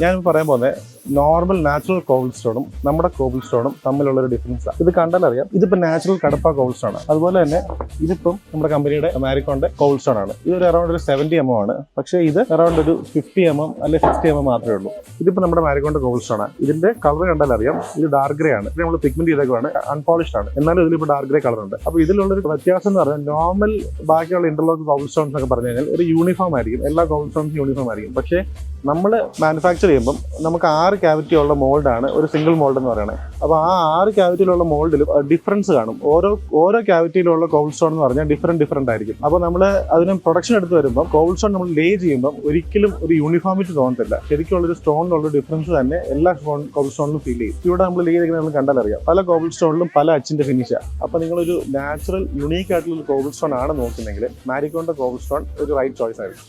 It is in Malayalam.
ഞാൻ പറയാൻ പോകുന്നത് നോർമൽ നാച്ചുറൽ കോബിൾ സ്റ്റോണും നമ്മുടെ കോബിൾ സ്റ്റോണും തമ്മിലുള്ള ഒരു ഡിഫറൻസാണ്. ഇത് കണ്ടാലറിയാം, ഇതിപ്പോൾ നാച്ചുറൽ കടപ്പ കോബിൾ സ്റ്റോൺ ആണ്. അതുപോലെ തന്നെ ഇതിപ്പം നമ്മുടെ കമ്പനിയുടെ മാരിക്കോണിന്റെ കോബിൾ സ്റ്റോൺ ആണ്. ഇതൊരു അറൗണ്ട് ഒരു 70 mm ആണ്. പക്ഷേ ഇത് അറൗണ്ട് ഒരു 50 mm അല്ലെങ്കിൽ 60 mm മാത്രമേ ഉള്ളൂ. ഇതിപ്പോൾ നമ്മുടെ മാരിക്കോണിന്റെ കോബിൾ സ്റ്റോൺ ആണ്. ഇതിന്റെ കളർ കണ്ടാലറിയാം, ഇത് ഡാർക്ക് ഗ്രേ ആണ്. ഇത് നമ്മൾ പിഗ്മെന്റ് ചെയ്തേക്കുവാണ്, അൺപോളിഷ്ഡ് ആണ്. എന്നാലും ഇതിലിപ്പോൾ ഡാർക്ക് ഗ്രേ കളർ ഉണ്ട്. അപ്പോൾ ഇതിലുള്ളൊരു വ്യത്യാസം എന്ന് പറഞ്ഞാൽ നോർമൽ ബാക്കിയുള്ള ഇന്റർലോക്ക് കോബിൾ സ്റ്റോൺസ് ഒക്കെ പറഞ്ഞു കഴിഞ്ഞാൽ ഒരു യൂണിഫോം ആയിരിക്കും, എല്ലാ കോബിൾ സ്റ്റോൺസും യൂണിഫോം ആയിരിക്കും. പക്ഷേ നമ്മൾ മാനുഫാക്ചർ ചെയ്യുമ്പം നമുക്ക് 6 ക്യാവിറ്റി ഉള്ള മോൾഡാണ് ഒരു സിംഗിൾ മോൾഡ് എന്ന് പറയുന്നത്. അപ്പോൾ ആ 6 ക്യാവിറ്റിയിലുള്ള മോൾഡിൽ ഡിഫറൻസ് കാണും. ഓരോ ക്യാവിറ്റിയിലുള്ള കോബിൾ സ്റ്റോൺ എന്ന് പറഞ്ഞാൽ ഡിഫറെന്റ് ആയിരിക്കും. അപ്പോൾ നമ്മൾ അതിന് പ്രൊഡക്ഷൻ എടുത്ത് വരുമ്പോൾ കോബിൾ സ്റ്റോൺ നമ്മൾ ലേ ചെയ്യുമ്പോൾ ഒരിക്കലും ഒരു യൂണിഫോമിറ്റി തോന്നത്തില്ല. ശരിക്കുള്ളൊരു സ്റ്റോണിലുള്ള ഡിഫറൻസ് തന്നെ എല്ലാ കോബിൾ സ്റ്റോണിലും ഫീൽ ചെയ്യും. ഇവിടെ നമ്മൾ ലേ ചെയ്തിരിക്കുന്നത് നമ്മൾ കണ്ടാലറിയാം, പല കോബിൾ സ്റ്റോണിലും പല അച്ചിന്റെ ഫിനിഷാണ്. അപ്പോൾ നിങ്ങളൊരു നാച്ചുറൽ യുണീക്ക് ആയിട്ടുള്ള കോബിൾ സ്റ്റോൺ ആണ് നോക്കുന്നെങ്കിൽ മാരിക്കോണിന്റെ കോബിൾ സ്റ്റോൺ ഒരു റൈറ്റ് ചോയ്സ് ആയിരിക്കും.